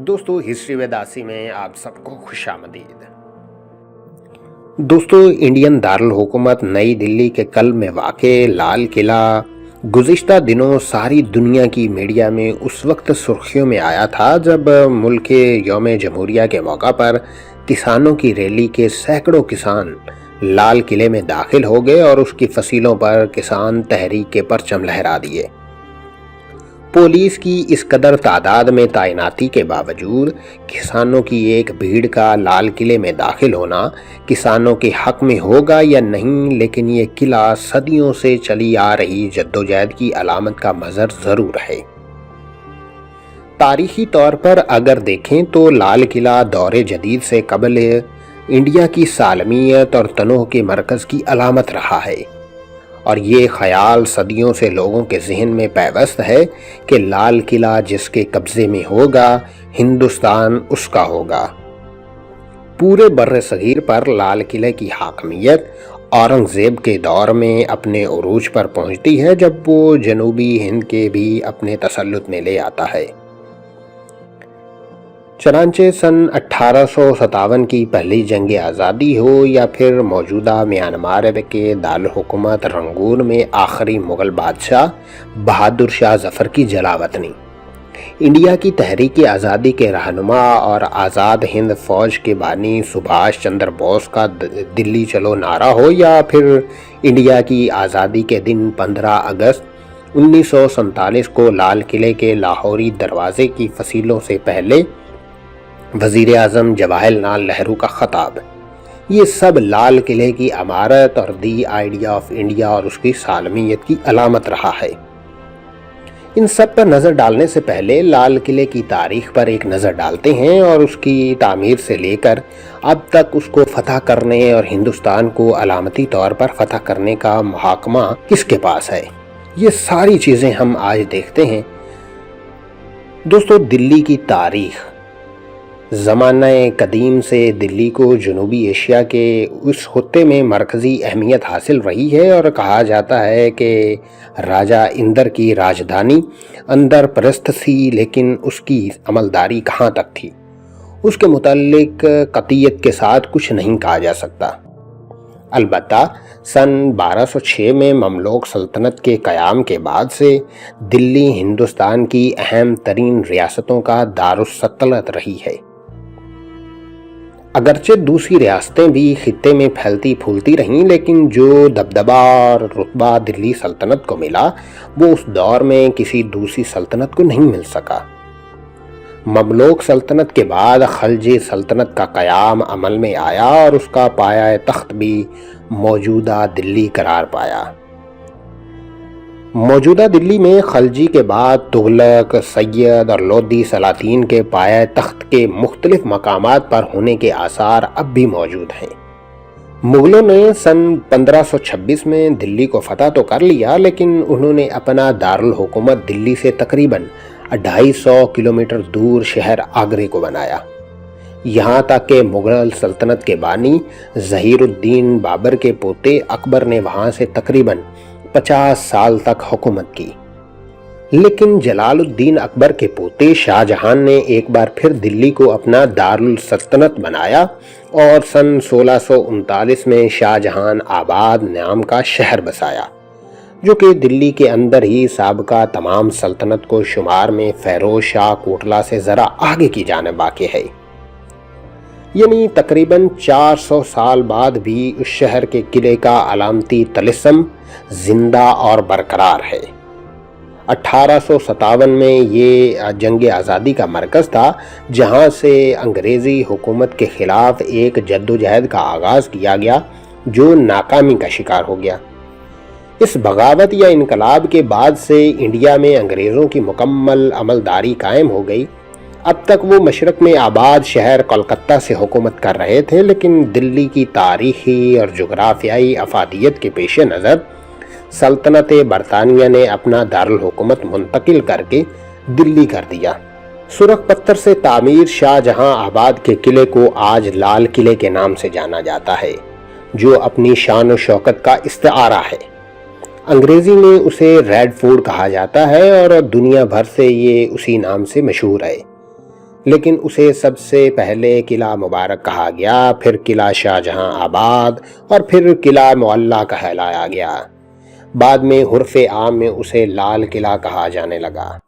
دوستو ہسٹری وداسی میں آپ سب کو خوش آمدید۔ دوستو انڈین دارالحکومت نئی دلی کے قلب میں واقع لال قلعہ گزشتہ دنوں ساری دنیا کی میڈیا میں اس وقت سرخیوں میں آیا تھا جب ملک کے یوم جمہوریہ کے موقع پر کسانوں کی ریلی کے سینکڑوں کسان لال قلعے میں داخل ہو گئے اور اس کی فصیلوں پر کسان تحریک کے پرچم لہرا دیے۔ پولیس کی اس قدر تعداد میں تعیناتی کے باوجود کسانوں کی ایک بھیڑ کا لال قلعے میں داخل ہونا کسانوں کے حق میں ہوگا یا نہیں، لیکن یہ قلعہ صدیوں سے چلی آ رہی جدوجہد کی علامت کا مظہر ضرور ہے۔ تاریخی طور پر اگر دیکھیں تو لال قلعہ دور جدید سے قبل انڈیا کی سالمیت اور تنوع کے مرکز کی علامت رہا ہے، اور یہ خیال صدیوں سے لوگوں کے ذہن میں پیوست ہے کہ لال قلعہ جس کے قبضے میں ہوگا ہندوستان اس کا ہوگا۔ پورے بر صغیر پر لال قلعے کی حاکمیت اورنگزیب کے دور میں اپنے عروج پر پہنچتی ہے جب وہ جنوبی ہند کے بھی اپنے تسلط میں لے آتا ہے۔ چنانچہ سن 1857 کی پہلی جنگ آزادی ہو یا پھر موجودہ میانمار کے دارالحکومت رنگون میں آخری مغل بادشاہ بہادر شاہ ظفر کی جلاوطنی، انڈیا کی تحریک آزادی کے رہنما اور آزاد ہند فوج کے بانی سبھاش چندر بوس کا دلی چلو نعرہ ہو، یا پھر انڈیا کی آزادی کے دن 15 اگست 1947 کو لال قلعے کے لاہوری دروازے کی فصیلوں سے پہلے وزیر اعظم جواہر لال نہرو کا خطاب، یہ سب لال قلعے کی عمارت اور دی آئیڈیا آف انڈیا اور اس کی سالمیت کی علامت رہا ہے۔ ان سب پر نظر ڈالنے سے پہلے لال قلعے کی تاریخ پر ایک نظر ڈالتے ہیں اور اس کی تعمیر سے لے کر اب تک اس کو فتح کرنے اور ہندوستان کو علامتی طور پر فتح کرنے کا محاکمہ کس کے پاس ہے، یہ ساری چیزیں ہم آج دیکھتے ہیں۔ دوستو، دلی کی تاریخ زمانہ قدیم سے دلی کو جنوبی ایشیا کے اس خطے میں مرکزی اہمیت حاصل رہی ہے، اور کہا جاتا ہے کہ راجہ اندر کی راجدھانی اندر پرست تھی، لیکن اس کی عملداری کہاں تک تھی اس کے متعلق قطعیت کے ساتھ کچھ نہیں کہا جا سکتا۔ البتہ سن 1206 میں مملوک سلطنت کے قیام کے بعد سے دلی ہندوستان کی اہم ترین ریاستوں کا دارالسلطنت رہی ہے۔ اگرچہ دوسری ریاستیں بھی خطے میں پھیلتی پھولتی رہیں، لیکن جو دبدبہ اور رتبہ دلی سلطنت کو ملا وہ اس دور میں کسی دوسری سلطنت کو نہیں مل سکا۔ مملوک سلطنت کے بعد خلجی سلطنت کا قیام عمل میں آیا اور اس کا پایہ تخت بھی موجودہ دلی قرار پایا۔ موجودہ دلی میں خلجی کے بعد تغلق، سید اور لودھی سلاطین کے پایہ تخت کے مختلف مقامات پر ہونے کے آثار اب بھی موجود ہیں۔ مغلوں نے سن 1526 میں دلی کو فتح تو کر لیا، لیکن انہوں نے اپنا دارالحکومت دلی سے تقریباً 250 کلومیٹر دور شہر آگرے کو بنایا، یہاں تک کہ مغل سلطنت کے بانی ظہیر الدین بابر کے پوتے اکبر نے وہاں سے تقریباً 50 سال تک حکومت کی۔ لیکن جلال الدین اکبر کے پوتے شاہ جہان نے ایک بار پھر دلی کو اپنا دارالسلطنت بنایا اور سن 1639 میں شاہ جہان آباد نام کا شہر بسایا، جو کہ دلی کے اندر ہی سابقہ تمام سلطنت کو شمار میں فیروز شاہ کوٹلہ سے ذرا آگے کی جانب واقع ہے۔ یعنی تقریباً 400 سال بعد بھی اس شہر کے قلعے کا علامتی طلسم زندہ اور برقرار ہے۔ 1857 میں یہ جنگ آزادی کا مرکز تھا، جہاں سے انگریزی حکومت کے خلاف ایک جدوجہد کا آغاز کیا گیا جو ناکامی کا شکار ہو گیا۔ اس بغاوت یا انقلاب کے بعد سے انڈیا میں انگریزوں کی مکمل عملداری قائم ہو گئی۔ اب تک وہ مشرق میں آباد شہر کولکتہ سے حکومت کر رہے تھے، لیکن دلی کی تاریخی اور جغرافیائی افادیت کے پیش نظر سلطنت برطانیہ نے اپنا دارالحکومت منتقل کر کے دلی کر دیا۔ سرخ پتھر سے تعمیر شاہ جہاں آباد کے قلعے کو آج لال قلعے کے نام سے جانا جاتا ہے، جو اپنی شان و شوکت کا استعارہ ہے۔ انگریزی میں اسے ریڈ فورٹ کہا جاتا ہے اور دنیا بھر سے یہ اسی نام سے مشہور ہے۔ لیکن اسے سب سے پہلے قلعہ مبارک کہا گیا، پھر قلعہ شاہ جہاں آباد اور پھر قلعہ معلیٰ کہلایا گیا۔ بعد میں حرف عام میں اسے لال قلعہ کہا جانے لگا۔